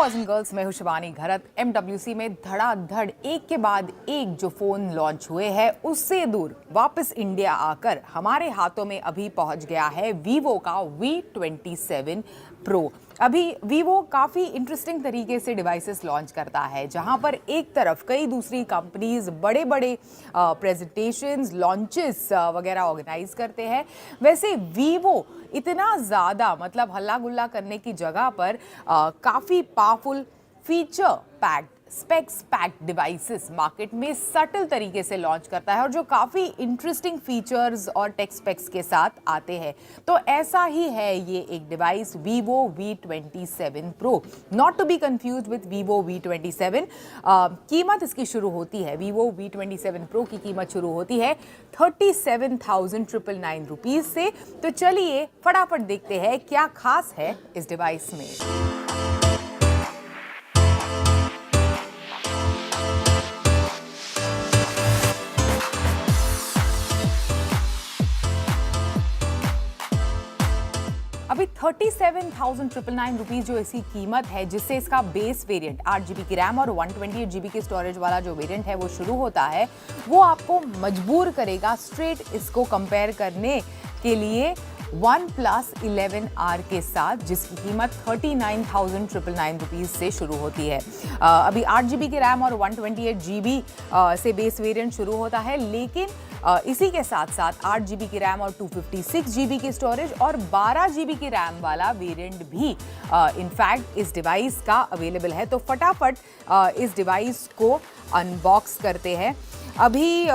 Boys and girls, मैं हूं शिवानी घरत। MWC में धड़ाधड़ एक के बाद एक जो फोन लॉन्च हुए हैं उससे दूर वापस इंडिया आकर हमारे हाथों में अभी पहुंच गया है वीवो का V27 Pro। अभी वीवो काफ़ी इंटरेस्टिंग तरीके से डिवाइसेस लॉन्च करता है, जहां पर एक तरफ कई दूसरी कंपनीज बड़े बड़े प्रेजेंटेशंस, लॉन्चेस वगैरह ऑर्गेनाइज करते हैं, वैसे वीवो इतना ज़्यादा मतलब हल्ला गुल्ला करने की जगह पर काफ़ी powerful feature packed, specs packed devices market में सटल तरीके से लॉन्च करता है और जो काफ़ी इंटरेस्टिंग फीचर्स और टेक स्पेक्स के साथ आते हैं। तो ऐसा ही है ये एक device Vivo V27 Pro, not to be confuse with Vivo V27। कीमत इसकी शुरू होती है, वीवो V27 Pro की कीमत शुरू होती है 37,999 रुपीज़ से। तो चलिए फटाफट देखते हैं क्या खास है इस डिवाइस में। अभी 37,999 रुपीज़ जो इसकी कीमत है, जिससे इसका बेस वेरिएंट 8GB की रैम और 128GB की स्टोरेज वाला जो वेरिएंट है वो शुरू होता है, वो आपको मजबूर करेगा स्ट्रेट इसको कंपेयर करने के लिए OnePlus 11R के साथ, जिसकी कीमत 39,999 रुपीज़ से शुरू होती है। अभी 8GB की रैम और 128GB से बेस वेरिएंट शुरू होता है, लेकिन इसी के साथ साथ 8GB की रैम और 256GB की स्टोरेज और 12GB की रैम वाला वेरिएंट भी इनफैक्ट इस डिवाइस का अवेलेबल है। तो फटाफट इस डिवाइस को अनबॉक्स करते हैं। अभी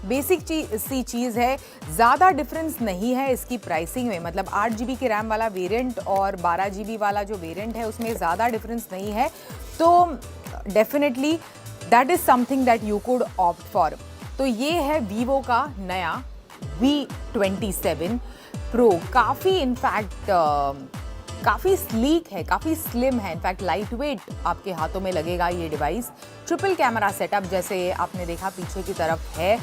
बेसिक सी चीज़ है, ज़्यादा डिफरेंस नहीं है इसकी प्राइसिंग में, मतलब 8GB की रैम वाला वेरिएंट और 12GB वाला जो वेरिएंट है उसमें ज़्यादा डिफरेंस नहीं है। तो definitely that is something that you could opt for. तो ये है वीवो का नया V27 Pro। काफ़ी इनफैक्ट काफ़ी स्लीक है, काफ़ी स्लिम है, इनफैक्ट लाइट वेट आपके हाथों में लगेगा ये डिवाइस। ट्रिपल कैमरा सेटअप जैसे आपने देखा पीछे की तरफ है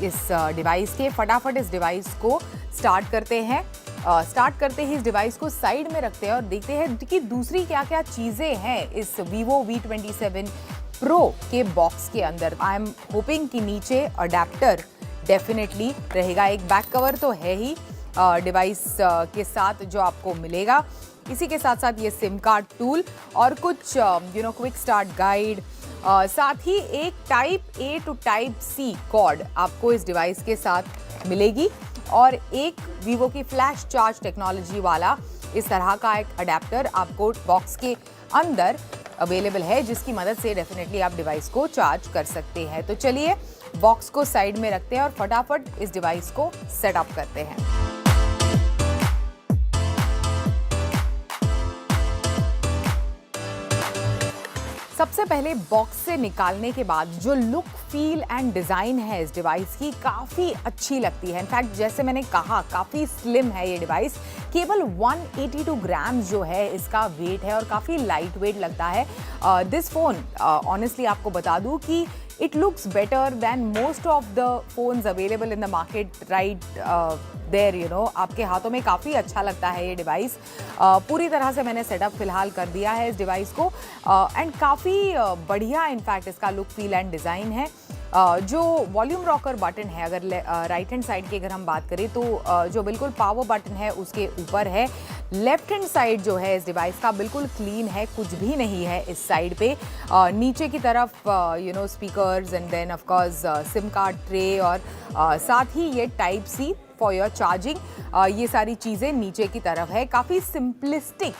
इस डिवाइस के। फटाफट इस डिवाइस को स्टार्ट करते हैं। स्टार्ट करते ही इस डिवाइस को साइड में रखते हैं और देखते हैं कि दूसरी क्या क्या चीज़ें हैं इस वीवो V27 Pro के बॉक्स के अंदर। आई एम होपिंग कि नीचे अडेप्टर डेफिनेटली रहेगा, एक बैक कवर तो है ही डिवाइस के साथ जो आपको मिलेगा। इसी के साथ साथ ये सिम कार्ड टूल और कुछ क्विक स्टार्ट गाइड, साथ ही एक type A to type C cord आपको इस डिवाइस के साथ मिलेगी और एक वीवो की फ्लैश चार्ज टेक्नोलॉजी वाला इस तरह का एक अडेप्टर आपको बॉक्स के अंदर अवेलेबल है, जिसकी मदद से डेफिनेटली आप डिवाइस को चार्ज कर सकते हैं। तो चलिए बॉक्स को साइड में रखते हैं और फटाफट इस डिवाइस को सेटअप करते हैं। सबसे पहले बॉक्स से निकालने के बाद जो लुक, फील एंड डिज़ाइन है इस डिवाइस की काफ़ी अच्छी लगती है। इनफैक्ट जैसे मैंने कहा काफ़ी स्लिम है ये डिवाइस, केवल 182 ग्राम जो है इसका वेट है और काफ़ी लाइट वेट लगता है। दिस फोन ऑनेस्टली आपको बता दूं कि it looks better than most of the phones available in the market right there, आपके हाथों में काफ़ी अच्छा लगता है ये डिवाइस। पूरी तरह से मैंने सेटअप फिलहाल कर दिया है इस डिवाइस को एंड काफ़ी बढ़िया इनफैक्ट इसका लुक, फील एंड डिज़ाइन है। जो वॉल्यूम रॉकर बटन है, अगर राइट हैंड साइड की अगर हम बात करें तो जो बिल्कुल पावर बटन है उसके ऊपर है। लेफ्ट हैंड साइड जो है इस डिवाइस का बिल्कुल क्लीन है, कुछ भी नहीं है इस साइड पे। नीचे की तरफ speakers and then of course SIM card tray और साथ ही ये type C for your charging, ये सारी चीज़ें नीचे की तरफ है। काफ़ी सिंपलिस्टिक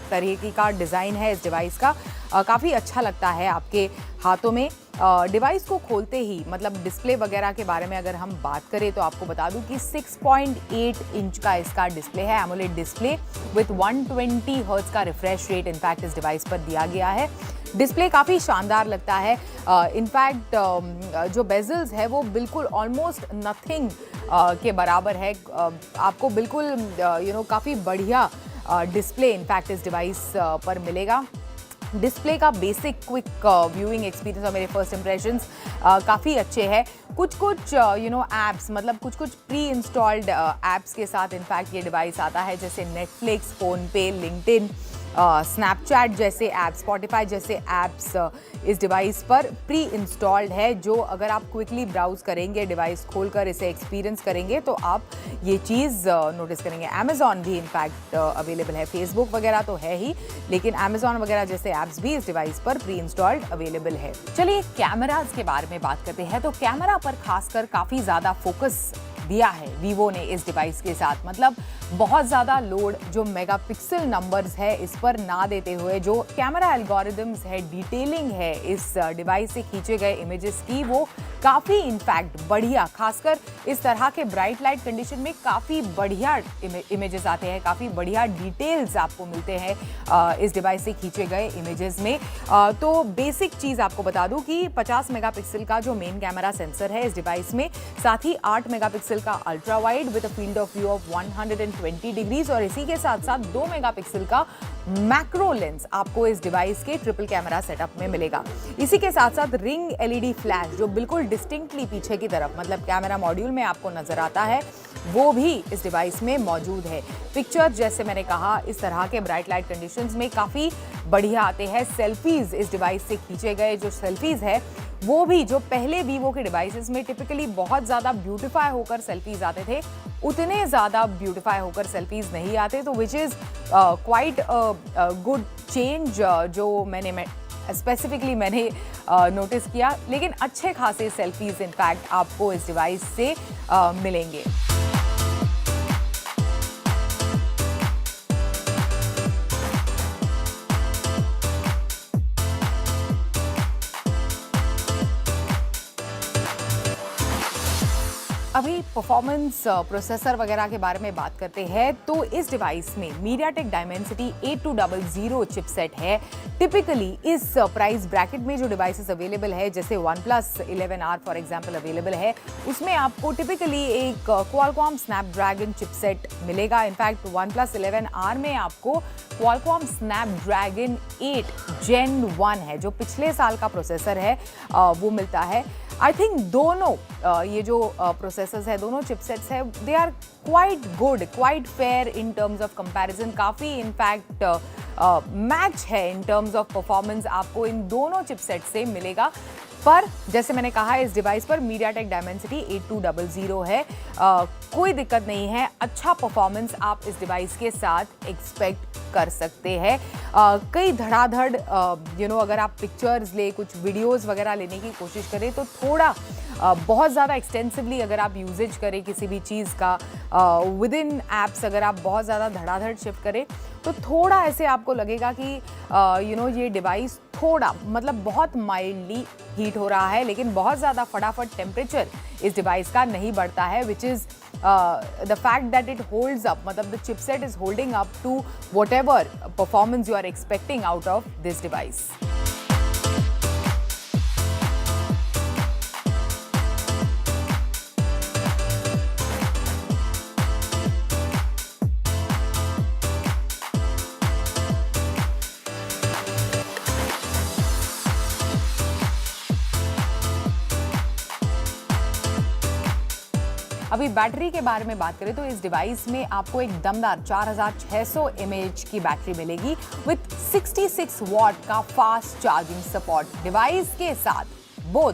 तरीके का डिज़ाइन है इस डिवाइस का, काफ़ी अच्छा लगता है आपके हाथों में। डिवाइस को खोलते ही मतलब डिस्प्ले वगैरह के बारे में अगर हम बात करें तो आपको बता दूं कि 6.8 इंच का इसका डिस्प्ले है, एमोलेड डिस्प्ले विथ 120 हर्ट्ज का रिफ्रेश रेट इनफैक्ट इस डिवाइस पर दिया गया है। डिस्प्ले काफ़ी शानदार लगता है। इनफैक्ट जो बेजल्स है वो बिल्कुल ऑलमोस्ट नथिंग के बराबर है। आपको बिल्कुल काफ़ी बढ़िया डिस्प्ले इनफैक्ट इस डिवाइस पर मिलेगा। डिस्प्ले का बेसिक क्विक व्यूइंग एक्सपीरियंस और मेरे फर्स्ट इंप्रेशंस काफ़ी अच्छे हैं। कुछ ऐप्स, मतलब कुछ प्री इंस्टॉल्ड ऐप्स के साथ इनफैक्ट ये डिवाइस आता है, जैसे नेटफ्लिक्स, फ़ोन पे, लिंक्डइन, स्नैपचैट जैसे ऐप्स, स्पॉटिफाई जैसे ऐप्स इस डिवाइस पर प्री इंस्टॉल्ड है, जो अगर आप क्विकली ब्राउज करेंगे, डिवाइस खोलकर इसे एक्सपीरियंस करेंगे तो आप ये चीज़ नोटिस करेंगे। अमेजॉन भी इनफैक्ट अवेलेबल है, फेसबुक वगैरह तो है ही, लेकिन अमेजॉन वगैरह जैसे ऐप्स भी इस डिवाइस पर प्री इंस्टॉल्ड अवेलेबल है। चलिए कैमराज के बारे में बात करते हैं। तो कैमरा पर खासकर काफ़ी ज़्यादा फोकस दिया है वीवो ने इस डिवाइस के साथ। मतलब बहुत ज़्यादा लोड जो मेगापिक्सल नंबर्स है इस पर ना देते हुए, जो कैमरा एल्गोरिदम्स है, डिटेलिंग है इस डिवाइस से खींचे गए इमेजेस की, वो काफ़ी इनफैक्ट बढ़िया, खासकर इस तरह के ब्राइट लाइट कंडीशन में काफ़ी बढ़िया इमेजेस आते हैं, काफ़ी बढ़िया डिटेल्स आपको मिलते हैं इस डिवाइस से खींचे गए इमेजेस में। तो बेसिक चीज़ आपको बता दूं कि 50 मेगापिक्सल का जो मेन कैमरा सेंसर है इस डिवाइस में, साथ ही 8 मेगापिक्सल का ultra wide with a field of view of 120 degrees, और इसी के साथ साथ 2 मेगापिक्सल का मैक्रो लेंस आपको इस डिवाइस के ट्रिपल कैमरा सेटअप में मिलेगा। इसी के साथ साथ रिंग एलईडी फ्लैश जो बिल्कुल डिस्टिंक्टली पीछे की तरफ, मतलब कैमरा मॉड्यूल में आपको नजर आता है, वो भी इस डिवाइस में मौजूद है। पिक्चर जैसे मैंने कहा इस तरह के ब्राइट लाइट कंडीशंस में काफ़ी बढ़िया आते हैं। सेल्फीज इस डिवाइस से खींचे गए जो सेल्फीज है वो भी, जो पहले वीवो के डिवाइसेस में टिपिकली बहुत ज़्यादा ब्यूटीफाई होकर सेल्फीज आते थे, उतने ज़्यादा ब्यूटीफाई होकर सेल्फीज नहीं आते। तो which is quite good change जो मैंने स्पेसिफिकली मैंने नोटिस किया, लेकिन अच्छे खासे सेल्फीज इनफैक्ट आपको इस डिवाइस से मिलेंगे। अभी परफॉर्मेंस प्रोसेसर वगैरह के बारे में बात करते हैं तो इस डिवाइस में MediaTek Dimensity 8200 चिपसेट है। टिपिकली इस प्राइस ब्रैकेट में जो डिवाइसेस अवेलेबल है, जैसे OnePlus 11R for example available है, उसमें आपको टिपिकली एक Qualcomm Snapdragon चिपसेट मिलेगा। इनफैक्ट OnePlus 11R में आपको Qualcomm Snapdragon 8 Gen 1 है, जो पिछले साल का प्रोसेसर है, वो मिलता है। आई थिंक दोनों ये जो प्रोसेसर्स है, दोनों चिपसेट्स है, they are quite good, quite fair in terms of comparison. काफ़ी इनफैक्ट मैच है इन टर्म्स ऑफ परफॉर्मेंस, आपको इन दोनों चिपसेट से मिलेगा। पर जैसे मैंने कहा इस डिवाइस पर MediaTek Dimensity 8200 है, कोई दिक्कत नहीं है, अच्छा परफॉर्मेंस आप इस डिवाइस के साथ एक्सपेक्ट कर सकते हैं। कई धड़ाधड़ अगर आप पिक्चर्स ले, कुछ वीडियोस वगैरह लेने की कोशिश करें तो थोड़ा बहुत ज़्यादा एक्सटेंसिवली अगर आप यूजेज करें किसी भी चीज़ का, विद इन ऐप्स अगर आप बहुत ज़्यादा धड़ाधड़ शिफ्ट करें तो थोड़ा ऐसे आपको लगेगा कि ये डिवाइस थोड़ा, मतलब बहुत माइल्डली हीट हो रहा है, लेकिन बहुत ज़्यादा फटाफट टेम्परेचर इस डिवाइस का नहीं बढ़ता है, which is the fact that it holds up, मतलब the chipset is holding up to whatever performance you are expecting out of this device. अभी बैटरी के बारे में बात करें तो इस डिवाइस में आपको एक दमदार 4600 mAh की बैटरी मिलेगी विथ 66 वॉट का फास्ट चार्जिंग सपोर्ट। डिवाइस के साथ बोथ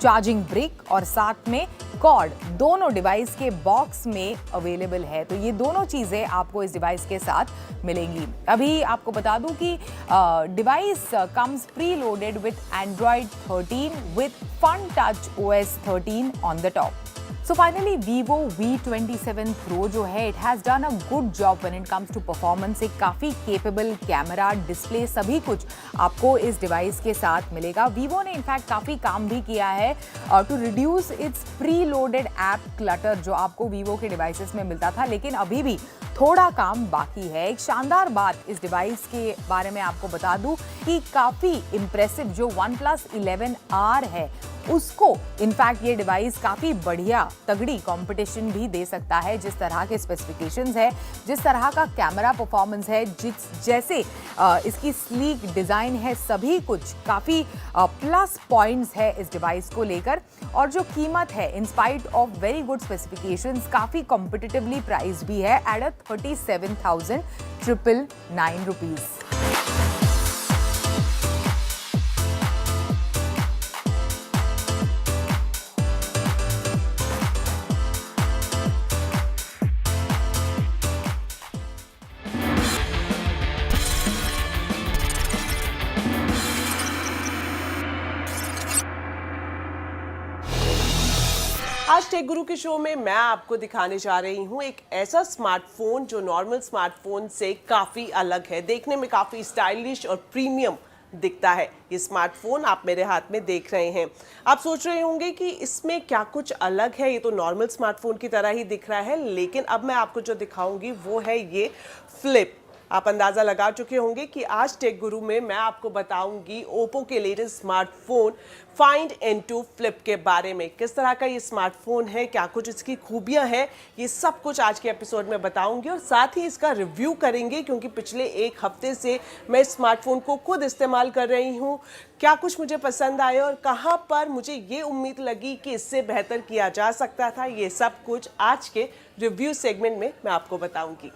चार्जिंग ब्रिक और साथ में कॉर्ड दोनों डिवाइस के बॉक्स में अवेलेबल है। तो ये दोनों चीज़ें आपको इस डिवाइस के साथ मिलेंगी। अभी आपको बता दूं कि device comes preloaded with Android 13 with Funtouch OS 13 on the top. So finally, Vivo V27 Pro जो है, it has done a good job when it comes to performance। एक काफ़ी capable कैमरा, डिस्प्ले, सभी कुछ आपको इस device के साथ मिलेगा। Vivo ने इनफैक्ट काफ़ी काम भी किया है to reduce its preloaded app clutter जो आपको Vivo के डिवाइसेस में मिलता था, लेकिन अभी भी थोड़ा काम बाकी है। एक शानदार बात इस डिवाइस के बारे में आपको बता दूं कि काफ़ी इम्प्रेसिव जो OnePlus 11R है उसको इनफैक्ट ये डिवाइस काफ़ी बढ़िया तगड़ी कंपटीशन भी दे सकता है। जिस तरह के स्पेसिफिकेशंस है, जिस तरह का कैमरा परफॉर्मेंस है, जैसे इसकी स्लीक डिज़ाइन है, सभी कुछ काफ़ी प्लस पॉइंट्स है इस डिवाइस को लेकर। और जो कीमत है, in spite of very good specifications, काफ़ी कॉम्पिटिटिवली प्राइस भी है एट 37,999 रुपीज़। आज टेक गुरु के शो में मैं आपको दिखाने जा रही हूँ एक ऐसा स्मार्टफोन जो नॉर्मल स्मार्टफोन से काफ़ी अलग है, देखने में काफ़ी स्टाइलिश और प्रीमियम दिखता है। ये स्मार्टफोन आप मेरे हाथ में देख रहे हैं। आप सोच रहे होंगे कि इसमें क्या कुछ अलग है, ये तो नॉर्मल स्मार्टफोन की तरह ही दिख रहा है, लेकिन अब मैं आपको जो दिखाऊंगी वो है ये फ्लिप। आप अंदाज़ा लगा चुके होंगे कि आज टेक गुरु में मैं आपको बताऊंगी ओप्पो के latest smartphone find N2 flip के बारे में। किस तरह का ये स्मार्टफोन है, क्या कुछ इसकी खूबियां हैं, ये सब कुछ आज के एपिसोड में बताऊंगी और साथ ही इसका रिव्यू करेंगे, क्योंकि पिछले एक हफ्ते से मैं इस स्मार्टफोन को खुद इस्तेमाल कर रही हूँ। क्या कुछ मुझे पसंद आया और कहाँ पर मुझे ये उम्मीद लगी कि इससे बेहतर किया जा सकता था, ये सब कुछ आज के रिव्यू सेगमेंट में मैं आपको बताऊंगी।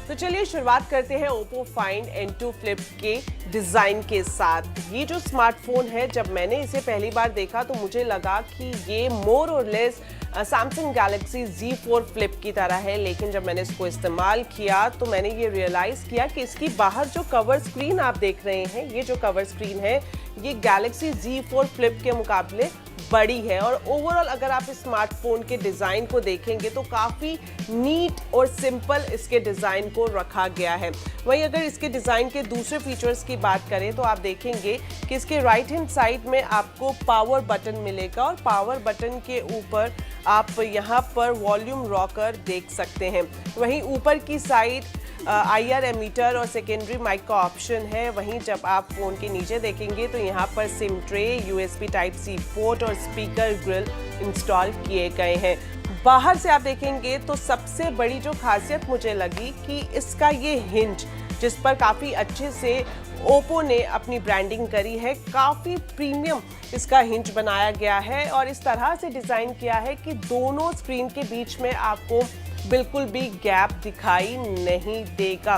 तो चलिए शुरुआत करते हैं ओप्पो फाइंड N2 फ्लिप के डिज़ाइन के साथ। ये जो स्मार्टफोन है, जब मैंने इसे पहली बार देखा तो मुझे लगा कि ये मोर और less Samsung Galaxy Z4 flip की तरह है, लेकिन जब मैंने इसको इस्तेमाल किया तो मैंने ये रियलाइज़ किया कि इसकी बाहर जो कवर स्क्रीन आप देख रहे हैं, ये जो कवर स्क्रीन है ये गैलेक्सी Z4 फ्लिप के मुकाबले बड़ी है। और ओवरऑल अगर आप इस स्मार्टफोन के डिज़ाइन को देखेंगे तो काफ़ी नीट और सिंपल इसके डिज़ाइन को रखा गया है। वहीं अगर इसके डिज़ाइन के दूसरे फीचर्स की बात करें तो आप देखेंगे कि इसके राइट हैंड साइड में आपको पावर बटन मिलेगा और पावर बटन के ऊपर आप यहाँ पर वॉल्यूम रॉकर देख सकते हैं। वहीं ऊपर की साइड IR एमीटर और सेकेंडरी माइक का ऑप्शन है। वहीं जब आप फ़ोन के नीचे देखेंगे तो यहाँ पर SIM tray, USB type C port और स्पीकर ग्रिल इंस्टॉल किए गए हैं। बाहर से आप देखेंगे तो सबसे बड़ी जो खासियत मुझे लगी कि इसका ये हिंज, जिस पर काफ़ी अच्छे से ओप्पो ने अपनी ब्रांडिंग करी है, काफ़ी प्रीमियम इसका हिंज बनाया गया है और इस तरह से डिज़ाइन किया है कि दोनों स्क्रीन के बीच में आपको बिल्कुल भी गैप दिखाई नहीं देगा।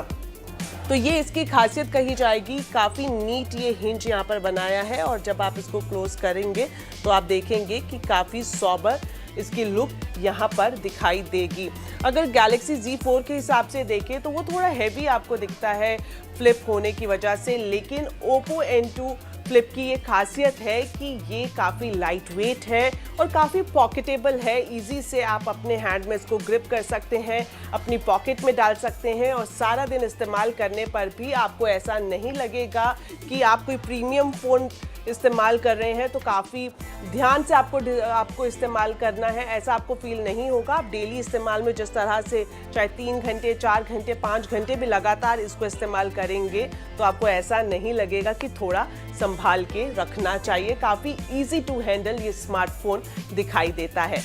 तो ये इसकी खासियत कही जाएगी। काफ़ी नीट ये हिंज यहाँ पर बनाया है और जब आप इसको क्लोज करेंगे तो आप देखेंगे कि काफ़ी सॉबर इसकी लुक यहाँ पर दिखाई देगी। अगर गैलेक्सी Z4 के हिसाब से देखें तो वो थोड़ा हैवी आपको दिखता है फ्लिप होने की वजह से, लेकिन ओप्पो N2 फ्लिप की ये खासियत है कि ये काफ़ी लाइट वेट है और काफ़ी पॉकेटेबल है। इजी से आप अपने हैंड में इसको ग्रिप कर सकते हैं, अपनी पॉकेट में डाल सकते हैं और सारा दिन इस्तेमाल करने पर भी आपको ऐसा नहीं लगेगा कि आप कोई प्रीमियम फ़ोन इस्तेमाल कर रहे हैं तो काफ़ी ध्यान से आपको इस्तेमाल करना है, ऐसा आपको फील नहीं होगा। आप डेली इस्तेमाल में जिस तरह से चाहे 3 घंटे, 4 घंटे, 5 घंटे भी लगातार इसको इस्तेमाल करेंगे तो आपको ऐसा नहीं लगेगा कि थोड़ा संभाल के रखना चाहिए। काफ़ी इजी टू हैंडल ये स्मार्टफोन दिखाई देता है।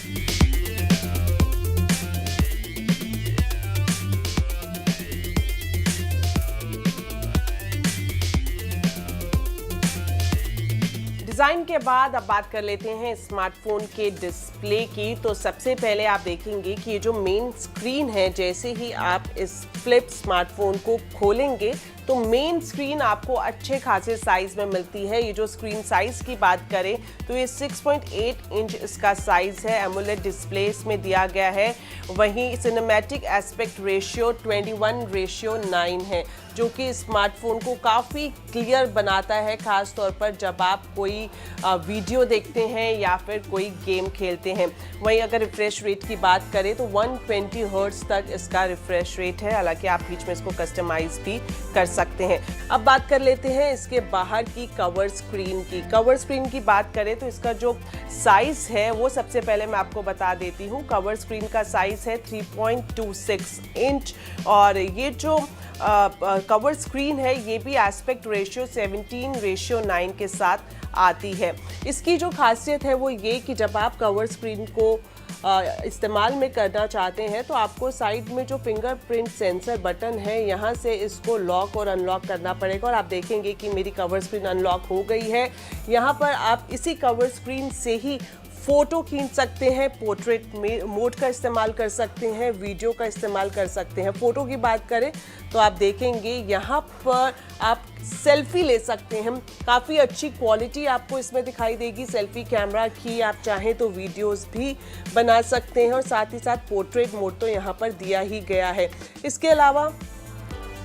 डिज़ाइन के बाद अब बात कर लेते हैं स्मार्टफोन के डिस्प्ले की। तो सबसे पहले आप देखेंगे कि ये जो मेन स्क्रीन है, जैसे ही आप इस फ्लिप स्मार्टफोन को खोलेंगे तो मेन स्क्रीन आपको अच्छे खासे साइज़ में मिलती है। ये जो स्क्रीन साइज़ की बात करें तो ये 6.8 इंच इसका साइज़ है। एमोलेड डिस्प्ले इसमें दिया गया है। वहीं सिनेमैटिक एस्पेक्ट रेशियो 21:9 है, जो कि स्मार्टफोन को काफ़ी क्लियर बनाता है, ख़ास तौर पर जब आप कोई वीडियो देखते हैं या फिर कोई गेम खेलते हैं। वहीं अगर रिफ्रेश रेट की बात करें तो 120 हर्ट्ज़ तक इसका रिफ्रेश रेट है, हालांकि आप बीच में इसको कस्टमाइज़ भी कर सकते हैं। अब बात कर लेते हैं इसके बाहर की कवर स्क्रीन की। कवर स्क्रीन की बात करें तो इसका जो साइज़ है वो सबसे पहले मैं आपको बता देती हूँ। कवर स्क्रीन का साइज़ है 3.26 इंच और ये जो कवर स्क्रीन है ये भी एस्पेक्ट रेशियो 17:9 के साथ आती है। इसकी जो खासियत है वो ये कि जब आप कवर स्क्रीन को इस्तेमाल में करना चाहते हैं तो आपको साइड में जो फिंगरप्रिंट सेंसर बटन है यहाँ से इसको लॉक और अनलॉक करना पड़ेगा और आप देखेंगे कि मेरी कवर स्क्रीन अनलॉक हो गई है। यहाँ पर आप इसी कवर स्क्रीन से ही फ़ोटो खींच सकते हैं, पोर्ट्रेट में मोड का इस्तेमाल कर सकते हैं, वीडियो का इस्तेमाल कर सकते हैं। फ़ोटो की बात करें तो आप देखेंगे यहाँ पर आप सेल्फी ले सकते हैं। काफ़ी अच्छी क्वालिटी आपको इसमें दिखाई देगी सेल्फी कैमरा की। आप चाहें तो वीडियोस भी बना सकते हैं और साथ ही साथ पोर्ट्रेट मोड तो यहाँ पर दिया ही गया है। इसके अलावा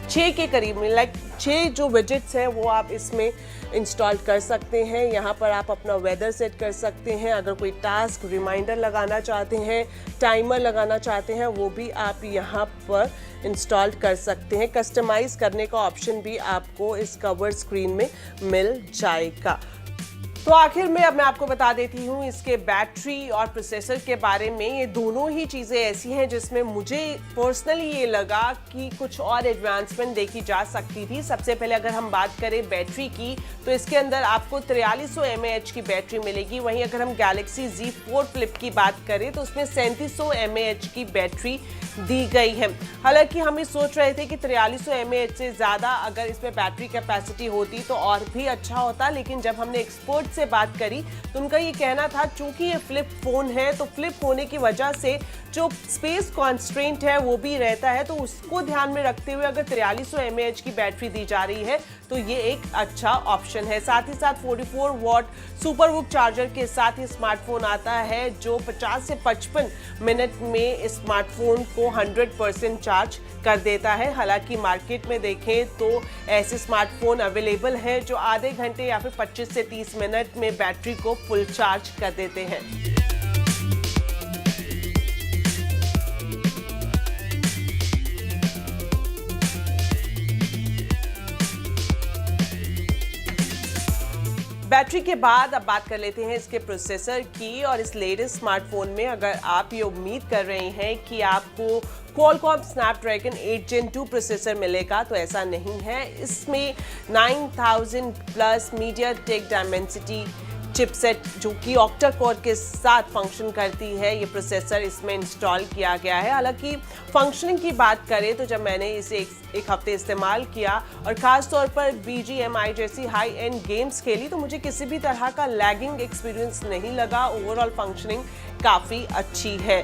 6 के करीब में 6 जो विजेट्स हैं वो आप इसमें इंस्टॉल कर सकते हैं। यहाँ पर आप अपना वेदर सेट कर सकते हैं, अगर कोई टास्क रिमाइंडर लगाना चाहते हैं, टाइमर लगाना चाहते हैं, वो भी आप यहाँ पर इंस्टॉल कर सकते हैं। कस्टमाइज करने का ऑप्शन भी आपको इस कवर स्क्रीन में मिल जाएगा। तो आखिर में अब मैं आपको बता देती हूँ इसके बैटरी और प्रोसेसर के बारे में। ये दोनों ही चीज़ें ऐसी हैं जिसमें मुझे पर्सनली ये लगा कि कुछ और एडवांसमेंट देखी जा सकती थी। सबसे पहले अगर हम बात करें बैटरी की तो इसके अंदर आपको 4300 mAh की बैटरी मिलेगी। वहीं अगर हम गैलेक्सी Z4 फ्लिप की बात करें तो उसमें 3700 mAh की बैटरी दी गई है। हालांकि हम ये सोच रहे थे कि 4300 mAh से ज़्यादा अगर इसमें बैटरी कैपेसिटी होती तो और भी अच्छा होता, लेकिन जब हमने एक्सपर्ट से बात करी तो उनका ये कहना था चूंकि ये फ्लिप फोन है तो फ्लिप होने की वजह से जो स्पेस कॉन्स्ट्रेंट है वो भी रहता है, तो उसको ध्यान में रखते हुए अगर 4300 mAh की बैटरी दी जा रही है तो ये एक अच्छा ऑप्शन है। साथ ही साथ 44 वॉट सुपर वुक चार्जर के साथ ही स्मार्टफोन आता है जो 50 से 55 मिनट में इस स्मार्टफोन को 100% चार्ज कर देता है। हालांकि मार्केट में देखें तो ऐसे स्मार्टफोन अवेलेबल हैं जो आधे घंटे या फिर 25 से 30 मिनट में बैटरी को फुल चार्ज कर देते हैं। बैटरी के बाद अब बात कर लेते हैं इसके प्रोसेसर की। और इस लेटेस्ट स्मार्टफोन में अगर आप ये उम्मीद कर रहे हैं कि आपको Qualcomm Snapdragon 8 Gen 2 प्रोसेसर मिलेगा तो ऐसा नहीं है। इसमें 9000 प्लस MediaTek Dimensity चिपसेट जो कि ऑक्टा कोर के साथ फंक्शन करती है, ये प्रोसेसर इसमें इंस्टॉल किया गया है। हालांकि फंक्शनिंग की बात करें तो जब मैंने इसे एक हफ्ते इस्तेमाल किया और ख़ास तौर पर BGMI जैसी हाई एंड गेम्स खेली तो मुझे किसी भी तरह का लैगिंग एक्सपीरियंस नहीं लगा। ओवरऑल फंक्शनिंग काफ़ी अच्छी है।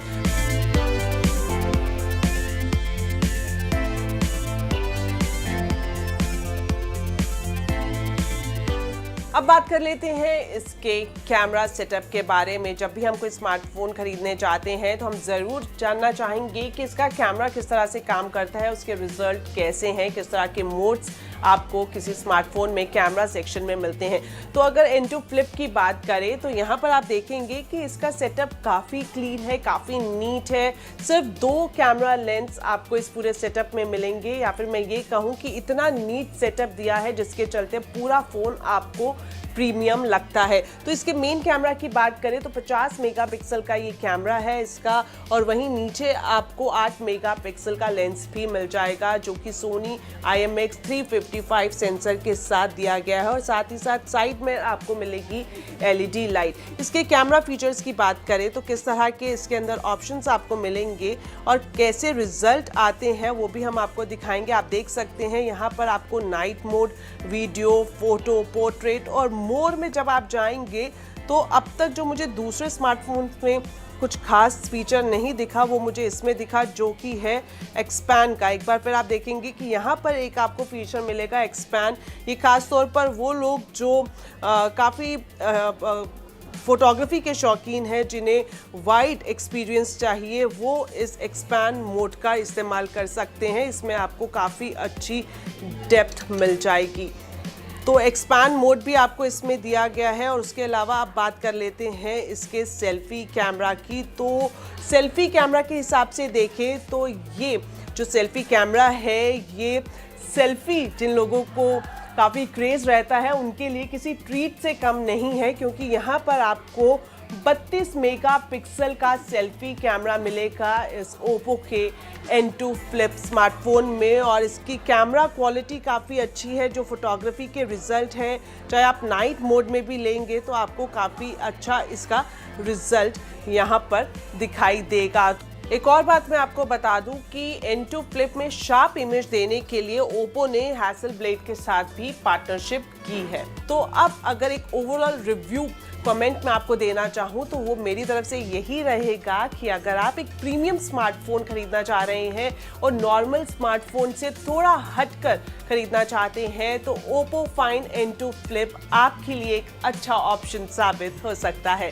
अब बात कर लेते हैं इसके कैमरा सेटअप के बारे में। जब भी हम कोई स्मार्टफोन खरीदने जाते हैं तो हम ज़रूर जानना चाहेंगे कि इसका कैमरा किस तरह से काम करता है, उसके रिजल्ट कैसे हैं, किस तरह के मोड्स आपको किसी स्मार्टफोन में कैमरा सेक्शन में मिलते हैं। तो अगर N2 फ्लिप की बात करें तो यहाँ पर आप देखेंगे कि इसका सेटअप काफ़ी क्लीन है, काफ़ी नीट है। सिर्फ 2 कैमरा लेंस आपको इस पूरे सेटअप में मिलेंगे, या फिर मैं ये कहूँ कि इतना नीट सेटअप दिया है जिसके चलते पूरा फ़ोन आपको प्रीमियम लगता है। तो इसके मेन कैमरा की बात करें तो 50 मेगापिक्सल का ये कैमरा है इसका, और वहीं नीचे आपको 8 मेगापिक्सल का लेंस भी मिल जाएगा जो कि सोनी IMX355 सेंसर के साथ दिया गया है। और साथ ही साथ साइड में आपको मिलेगी LED लाइट। इसके कैमरा फीचर्स की बात करें तो किस तरह के इसके अंदर ऑप्शंस आपको मिलेंगे और कैसे रिजल्ट आते हैं वो भी हम आपको दिखाएंगे। आप देख सकते हैं यहाँ पर आपको night mode, video, photo, portrait और मोर में जब आप जाएंगे तो अब तक जो मुझे दूसरे स्मार्टफोन में कुछ खास फीचर नहीं दिखा वो मुझे इसमें दिखा, जो कि है एक्सपैंड का। एक बार फिर आप देखेंगे कि यहाँ पर एक आपको फीचर मिलेगा एक्सपैंड। ये खास तौर पर वो लोग जो काफ़ी फोटोग्राफी के शौकीन हैं, जिन्हें वाइड एक्सपीरियंस चाहिए, वो इस एक्सपैंड मोड का इस्तेमाल कर सकते हैं। इसमें आपको काफ़ी अच्छी डेप्थ मिल जाएगी। तो एक्सपैंड मोड भी आपको इसमें दिया गया है। और उसके अलावा आप बात कर लेते हैं इसके सेल्फी कैमरा की। तो सेल्फी कैमरा के हिसाब से देखें तो ये जो सेल्फी कैमरा है ये सेल्फी जिन लोगों को काफ़ी क्रेज़ रहता है उनके लिए किसी ट्रीट से कम नहीं है, क्योंकि यहाँ पर आपको 32 मेगापिक्सल का सेल्फी कैमरा मिलेगा इस ओप्पो के N2 फ्लिप स्मार्टफोन में। और इसकी कैमरा क्वालिटी काफ़ी अच्छी है। जो फोटोग्राफी के रिज़ल्ट हैं, चाहे आप नाइट मोड में भी लेंगे तो आपको काफ़ी अच्छा इसका रिज़ल्ट यहाँ पर दिखाई देगा। एक और बात मैं आपको बता दूं कि N2 Flip में शार्प इमेज देने के लिए Oppo ने Hasselblad के साथ भी पार्टनरशिप की है। तो अब अगर एक ओवरऑल रिव्यू कमेंट में आपको देना चाहूं तो वो मेरी तरफ से यही रहेगा कि अगर आप एक प्रीमियम स्मार्टफोन खरीदना चाह रहे हैं और नॉर्मल स्मार्टफोन से थोड़ा हटकर खरीदना चाहते हैं तो Oppo Find N2 Flip आपके लिए एक अच्छा ऑप्शन साबित हो सकता है।